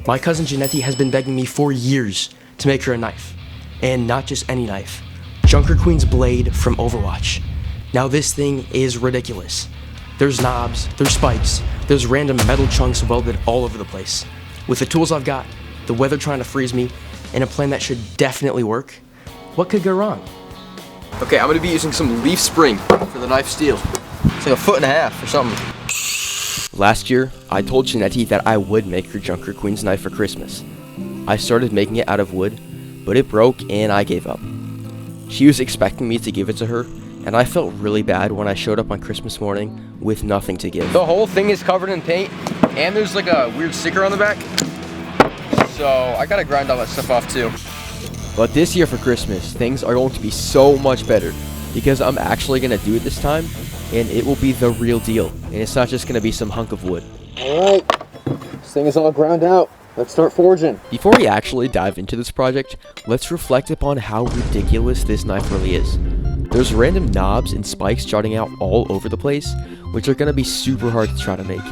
My cousin Janetti has been begging me for years to make her a knife. And not just any knife. Junker Queen's blade from Overwatch. Now this thing is ridiculous. There's knobs, there's spikes, there's random metal chunks welded all over the place. With the tools I've got, the weather trying to freeze me, and a plan that should definitely work, what could go wrong? Okay, I'm gonna be using some leaf spring for the knife steel. It's like 1.5 feet or something. Last year, I told Janetti that I would make her Junker Queen's knife for Christmas. I started making it out of wood, but it broke and I gave up. She was expecting me to give it to her, and I felt really bad when I showed up on Christmas morning with nothing to give. The whole thing is covered in paint, and there's like a weird sticker on the back. So I gotta grind all that stuff off too. But this year for Christmas, things are going to be so much better because I'm actually gonna do it this time, and it will be the real deal. And it's not just gonna be some hunk of wood. Alright, this thing is all ground out. Let's start forging. Before we actually dive into this project, let's reflect upon how ridiculous this knife really is. There's random knobs and spikes jutting out all over the place, which are gonna be super hard to try to make.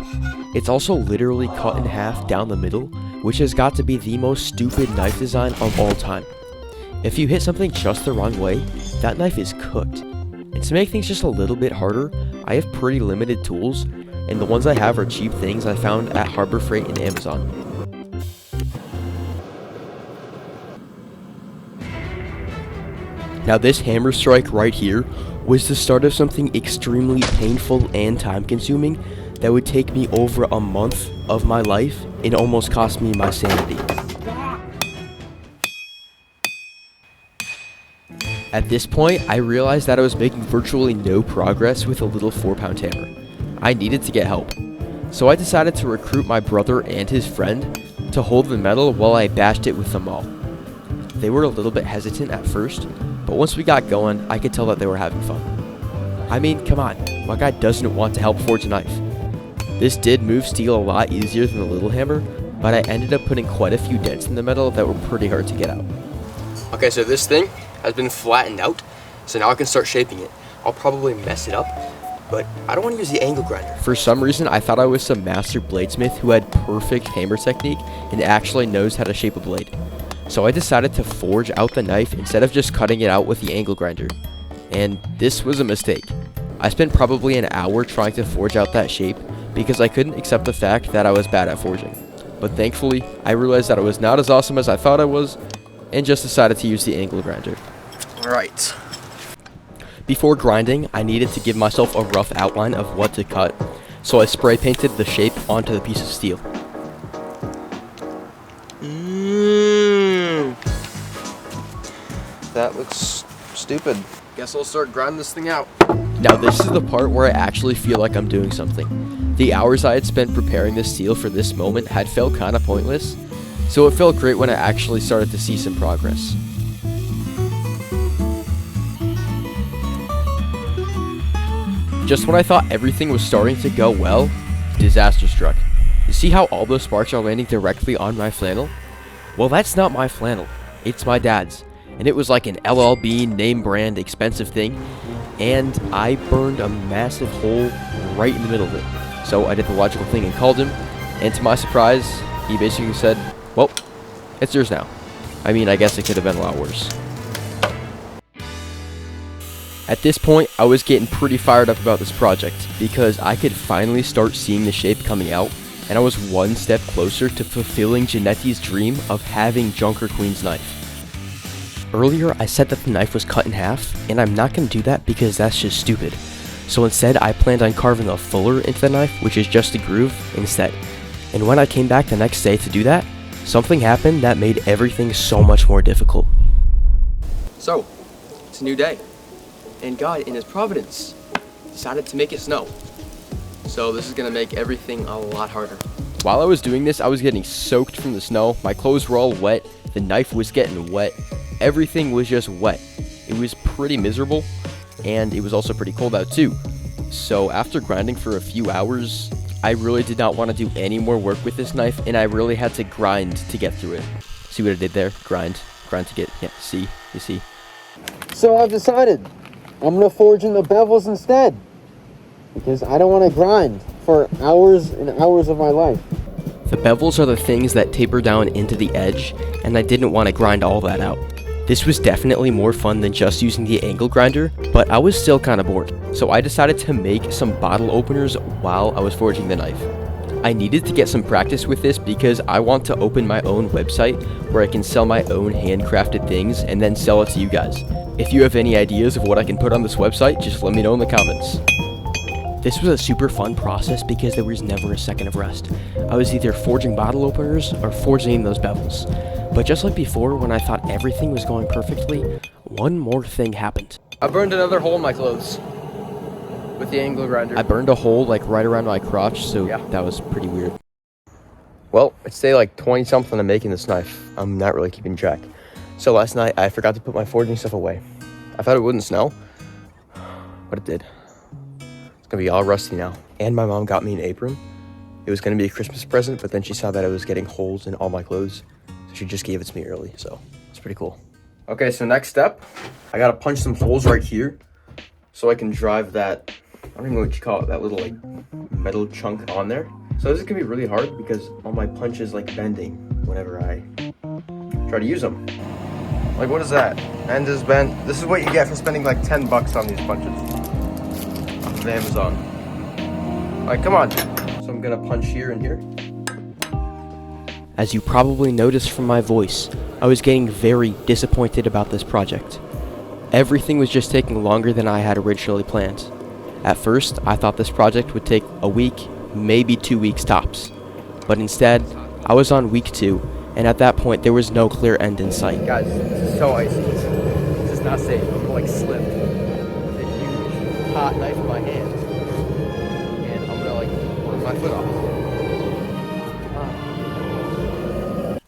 It's also literally cut in half down the middle, which has got to be the most stupid knife design of all time. If you hit something just the wrong way, that knife is cooked. And to make things just a little bit harder, I have pretty limited tools, and the ones I have are cheap things I found at Harbor Freight and Amazon. Now this hammer strike right here was the start of something extremely painful and time consuming that would take me over a month of my life and almost cost me my sanity. At this point, I realized that I was making virtually no progress with a little 4-pound hammer. I needed to get help. So I decided to recruit my brother and his friend to hold the metal while I bashed it with the maul. They were a little bit hesitant at first, but once we got going, I could tell that they were having fun. I mean, come on, what guy doesn't want to help forge a knife? This did move steel a lot easier than the little hammer, but I ended up putting quite a few dents in the metal that were pretty hard to get out. Okay, so this thing has been flattened out, so now I can start shaping it. I'll probably mess it up, but I don't want to use the angle grinder. For some reason, I thought I was some master bladesmith who had perfect hammer technique and actually knows how to shape a blade. So I decided to forge out the knife instead of just cutting it out with the angle grinder. And this was a mistake. I spent probably an hour trying to forge out that shape because I couldn't accept the fact that I was bad at forging. But thankfully, I realized that I was not as awesome as I thought I was, and just decided to use the angle grinder. Alright. Before grinding, I needed to give myself a rough outline of what to cut, so I spray painted the shape onto the piece of steel. That looks stupid. Guess I'll start grinding this thing out. Now this is the part where I actually feel like I'm doing something. The hours I had spent preparing this steel for this moment had felt kinda pointless, so it felt great when I actually started to see some progress. Just when I thought everything was starting to go well, disaster struck. You see how all those sparks are landing directly on my flannel? Well, that's not my flannel, it's my dad's. And it was like an LLB name brand expensive thing, and I burned a massive hole right in the middle of it. So I did the logical thing and called him, and to my surprise, he basically said, well, it's yours now. I mean, I guess it could have been a lot worse. At this point, I was getting pretty fired up about this project, because I could finally start seeing the shape coming out, and I was one step closer to fulfilling Janetti's dream of having Junker Queen's knife. Earlier, I said that the knife was cut in half, and I'm not going to do that because that's just stupid. So instead, I planned on carving a fuller into the knife, which is just a groove, instead. And when I came back the next day to do that, something happened that made everything so much more difficult. So, it's a new day, and God, in His providence, decided to make it snow. So this is going to make everything a lot harder. While I was doing this, I was getting soaked from the snow, my clothes were all wet, the knife was getting wet. Everything was just wet. It was pretty miserable, and it was also pretty cold out too. So after grinding for a few hours, I really did not want to do any more work with this knife, and I really had to grind to get through it. See what I did there? Grind to get, yeah, see, you see. So I've decided I'm gonna forge in the bevels instead, because I don't want to grind for hours and hours of my life. The bevels are the things that taper down into the edge, and I didn't want to grind all that out. This was definitely more fun than just using the angle grinder, but I was still kind of bored, so I decided to make some bottle openers while I was forging the knife. I needed to get some practice with this because I want to open my own website where I can sell my own handcrafted things and then sell it to you guys. If you have any ideas of what I can put on this website, just let me know in the comments. This was a super fun process because there was never a second of rest. I was either forging bottle openers or forging those bevels. But just like before, when I thought everything was going perfectly, one more thing happened. I burned another hole in my clothes with the angle grinder. I burned a hole like right around my crotch, so Yeah. that was pretty weird. Well, it's day like 20 something I'm making this knife. I'm not really keeping track. So last night I forgot to put my forging stuff away. I thought it wouldn't snow, but it did. It's gonna be all rusty now. And my mom got me an apron. It was gonna be a Christmas present, but then she saw that I was getting holes in all my clothes. So she just gave it to me early, so it's pretty cool. Okay, so next step, I gotta punch some holes right here so I can drive that, I don't even know what you call it, that little like metal chunk on there. So this is gonna be really hard because all my punches like bending whenever I try to use them. Like, what is that? End is bent. This is what you get for spending like 10 bucks on these punches off of Amazon. All right, come on. So I'm gonna punch here and here. As you probably noticed from my voice, I was getting very disappointed about this project. Everything was just taking longer than I had originally planned. At first, I thought this project would take a week, maybe 2 weeks tops. But instead, I was on week 2, and at that point there was no clear end in sight. Guys, this is so icy. This is not safe. I'm gonna like slip with a huge hot knife in my hand. And I'm gonna like burn my foot off.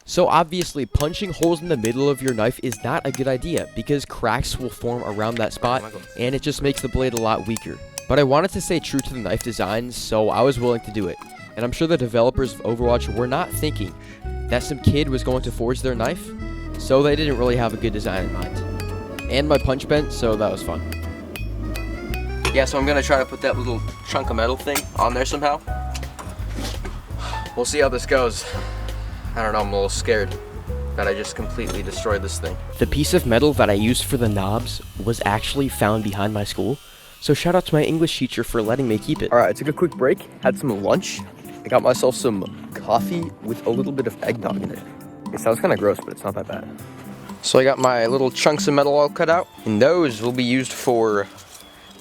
So obviously, punching holes in the middle of your knife is not a good idea because cracks will form around that spot and it just makes the blade a lot weaker. But I wanted to stay true to the knife design, so I was willing to do it. And I'm sure the developers of Overwatch were not thinking that some kid was going to forge their knife, so they didn't really have a good design in mind. And my punch bent, so that was fun. Yeah, so I'm gonna try to put that little chunk of metal thing on there somehow. We'll see how this goes. I don't know, I'm a little scared that I just completely destroyed this thing. The piece of metal that I used for the knobs was actually found behind my school, so shout out to my English teacher for letting me keep it. All right, I took a quick break, had some lunch. I got myself some coffee with a little bit of eggnog in it. It sounds kind of gross, but it's not that bad. So I got my little chunks of metal all cut out, and those will be used for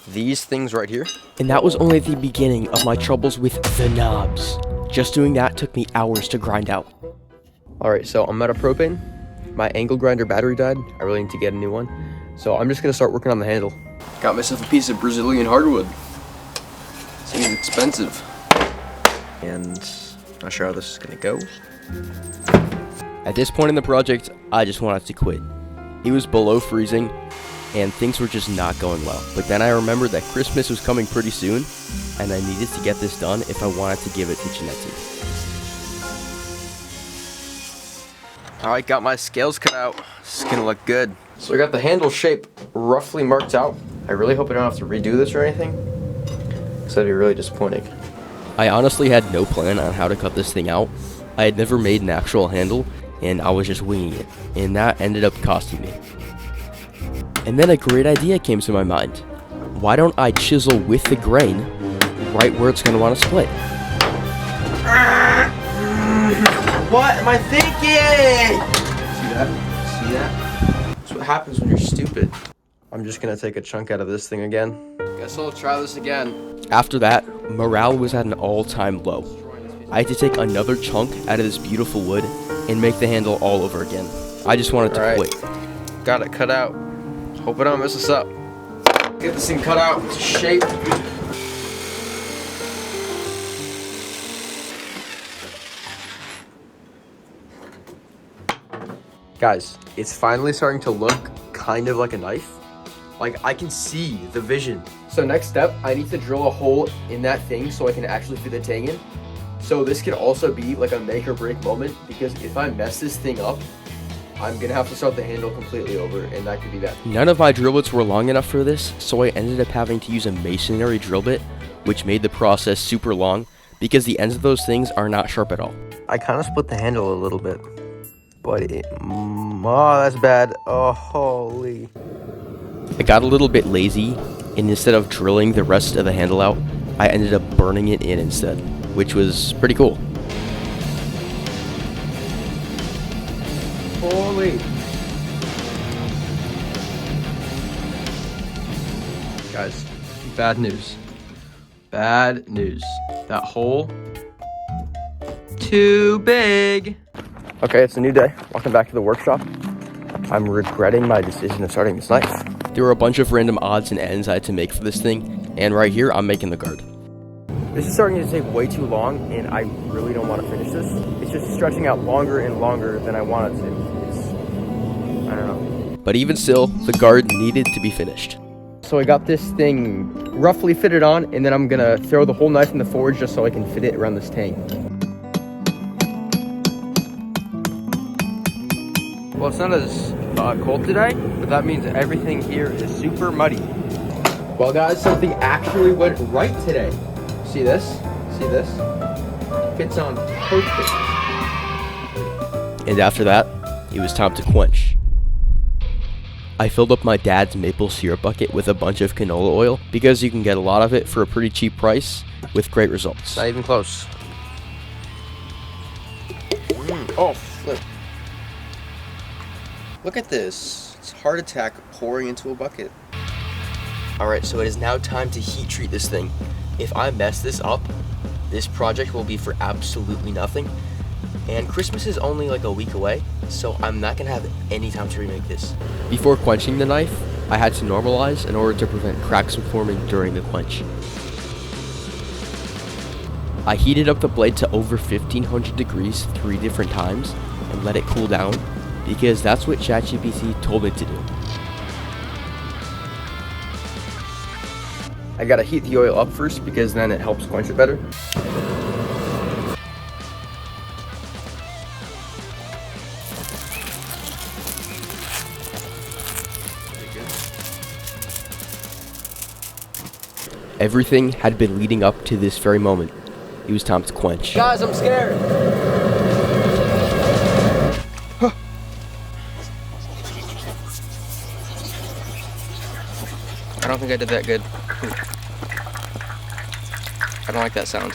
these things right here. And that was only the beginning of my troubles with the knobs. Just doing that took me hours to grind out. All right, so I'm out of propane. My angle grinder battery died. I really need to get a new one. So I'm just gonna start working on the handle. Got myself a piece of Brazilian hardwood. Seems expensive. And not sure how this is gonna go. At this point in the project, I just wanted to quit. It was below freezing, and things were just not going well. But then I remembered that Christmas was coming pretty soon, and I needed to get this done if I wanted to give it to Jeanette. All right, got my scales cut out. This is gonna look good. So I got the handle shape roughly marked out. I really hope I don't have to redo this or anything, because that'd be really disappointing. I honestly had no plan on how to cut this thing out. I had never made an actual handle, and I was just winging it, and that ended up costing me. And then a great idea came to my mind. Why don't I chisel with the grain right where it's going to want to split? What am I thinking? See that? See that? That's what happens when you're stupid. I'm just gonna take a chunk out of this thing again. Guess I'll try this again. After that, morale was at an all-time low. I had to take another chunk out of this beautiful wood and make the handle all over again. I just wanted to quit. Got it cut out. Hope I don't mess this up. Get this thing cut out into shape. Guys, it's finally starting to look kind of like a knife. Like, I can see the vision. So next step, I need to drill a hole in that thing so I can actually fit the tang in. So this could also be like a make or break moment, because if I mess this thing up, I'm gonna have to start the handle completely over, and that could be that. None of my drill bits were long enough for this, so I ended up having to use a masonry drill bit, which made the process super long because the ends of those things are not sharp at all. I kind of split the handle a little bit, but oh, that's bad. Oh, holy. I got a little bit lazy, and instead of drilling the rest of the handle out, I ended up burning it in instead, which was pretty cool. Holy. Guys, bad news. Bad news. That hole, too big. Okay, it's a new day. Welcome back to the workshop. I'm regretting my decision of starting this knife. There were a bunch of random odds and ends I had to make for this thing, and right here, I'm making the guard. This is starting to take way too long, and I really don't want to finish this. It's just stretching out longer and longer than I want it to. I don't know. But even still, the guard needed to be finished. So I got this thing roughly fitted on, and then I'm gonna throw the whole knife in the forge just so I can fit it around this tang. Well, it's not as cold today, but that means everything here is super muddy. Well, guys, something actually went right today. See this? See this? Fits on perfect. And after that, it was time to quench. I filled up my dad's maple syrup bucket with a bunch of canola oil because you can get a lot of it for a pretty cheap price with great results. Not even close. Oh, flip. Look at this. It's heart attack pouring into a bucket. Alright, so it is now time to heat treat this thing. If I mess this up, this project will be for absolutely nothing. And Christmas is only like a week away, so I'm not gonna have any time to remake this. Before quenching the knife, I had to normalize in order to prevent cracks from forming during the quench. I heated up the blade to over 1500 degrees 3 different times and let it cool down because that's what ChatGPT told me to do. I gotta heat the oil up first because then it helps quench it better. Everything had been leading up to this very moment. It was time to quench. Guys, I'm scared. I don't think I did that good. I don't like that sound.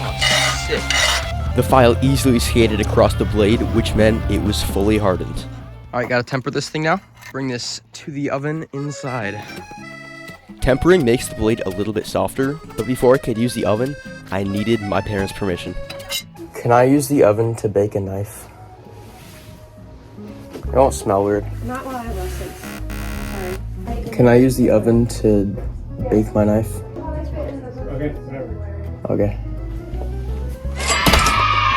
Oh, sick. The file easily skated across the blade, which meant it was fully hardened. All right, gotta temper this thing now. Bring this to the oven inside. Tempering makes the blade a little bit softer, but before I could use the oven, I needed my parents' permission. Can I use the oven to bake a knife? It won't smell weird. Not while I have lessons. Sorry. Can I use the oven to bake my knife? Okay.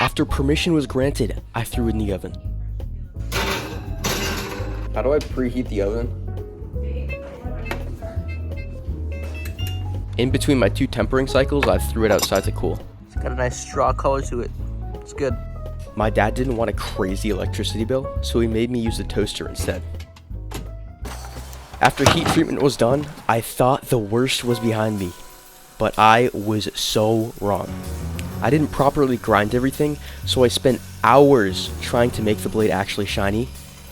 After permission was granted, I threw it in the oven. How do I preheat the oven? In between my two tempering cycles, I threw it outside to cool. It's got a nice straw color to it. It's good. My dad didn't want a crazy electricity bill, so he made me use the toaster instead. After heat treatment was done, I thought the worst was behind me, but I was so wrong. I didn't properly grind everything, so I spent hours trying to make the blade actually shiny,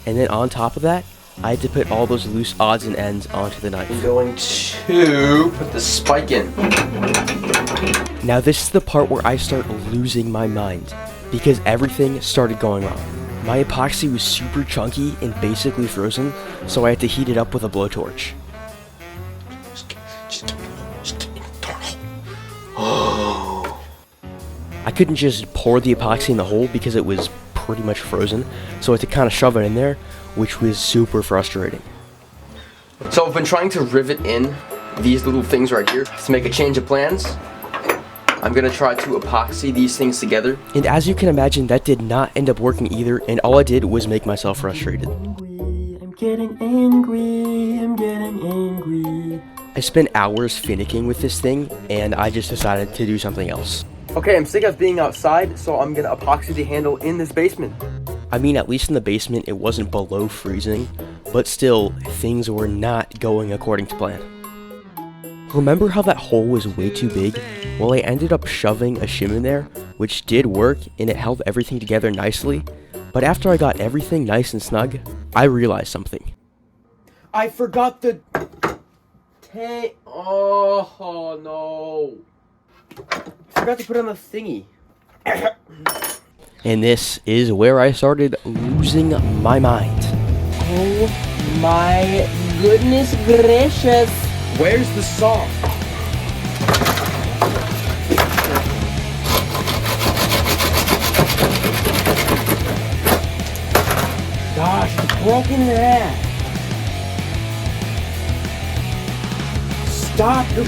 and then on top of that, I had to put all those loose odds and ends onto the knife. I'm going to put the spike in. Now this is the part where I start losing my mind, because everything started going wrong. My epoxy was super chunky and basically frozen, so I had to heat it up with a blowtorch. I couldn't just pour the epoxy in the hole because it was pretty much frozen, so I had to kind of shove it in there, which was super frustrating. So I've been trying to rivet in these little things right here to make a change of plans. I'm gonna try to epoxy these things together. And as you can imagine, that did not end up working either, and all I did was make myself frustrated. I'm getting angry. I spent hours finicking with this thing, and I just decided to do something else. Okay, I'm sick of being outside, so I'm gonna epoxy the handle in this basement. I mean, at least in the basement, it wasn't below freezing, but still, things were not going according to plan. Remember how that hole was way too big? Well, I ended up shoving a shim in there, which did work and it held everything together nicely, but after I got everything nice and snug, I realized something. I forgot the tank. Oh no. I forgot to put on the thingy. And this is where I started losing my mind. Oh my goodness gracious. Where's the saw? Gosh, it's broken in half. Stop your...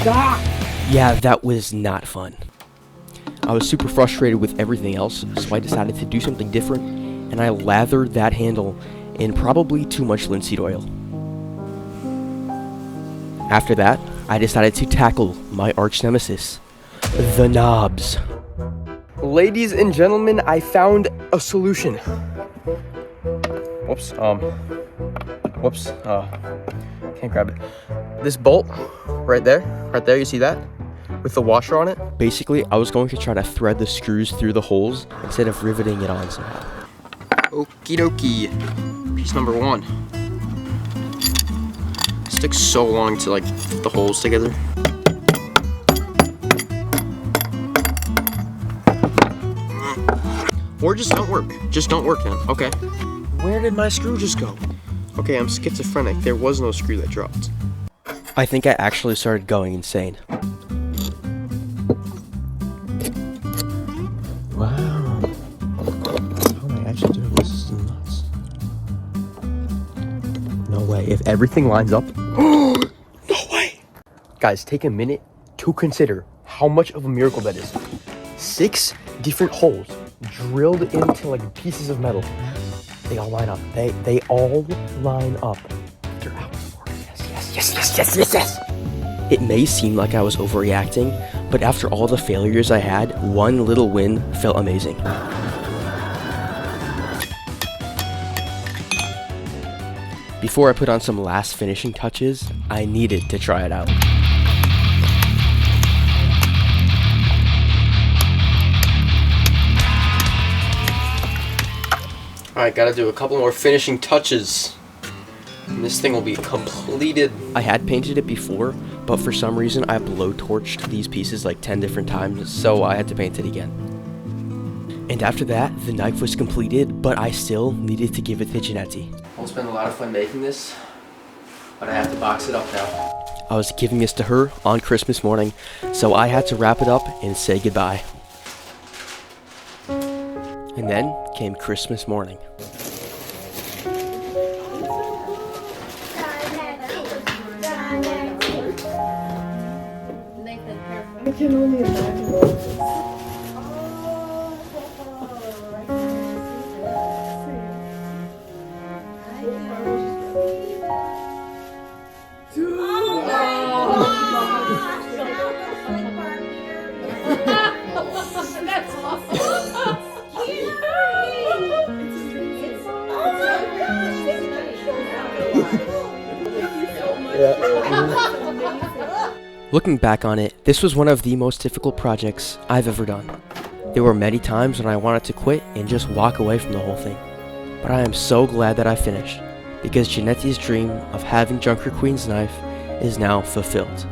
Stop! Yeah, that was not fun. I was super frustrated with everything else, so I decided to do something different, and I lathered that handle in probably too much linseed oil. After that, I decided to tackle my arch nemesis, the knobs. Ladies and gentlemen, I found a solution. Can't grab it. This bolt, right there, you see that? With the washer on it? Basically, I was going to try to thread the screws through the holes instead of riveting it on somehow. Okie dokie. Piece number 1. It takes so long to like fit the holes together. Or just don't work. Just don't work then. Okay. Where did my screw just go? Okay, I'm schizophrenic. There was no screw that dropped. I think I actually started going insane. Wow. How am I actually doing this? This is nuts. No way. If everything lines up. No way. Guys, take a minute to consider how much of a miracle that is. 6 different holes drilled into like pieces of metal. They all line up. They all line up. After hours of work. Yes. It may seem like I was overreacting, but after all the failures I had, one little win felt amazing. Before I put on some last finishing touches, I needed to try it out. Alright, gotta do a couple more finishing touches. And this thing will be completed. I had painted it before, but for some reason I blowtorched these pieces like 10 different times, so I had to paint it again. And after that, the knife was completed, but I still needed to give it to Janetti. I'll spend a lot of fun making this, but I have to box it up now. I was giving this to her on Christmas morning, so I had to wrap it up and say goodbye. And then came Christmas morning. I can only imagine what this is. That's awesome. Looking back on it, this was one of the most difficult projects I've ever done. There were many times when I wanted to quit and just walk away from the whole thing. But I am so glad that I finished, because Janetti's dream of having Junker Queen's knife is now fulfilled.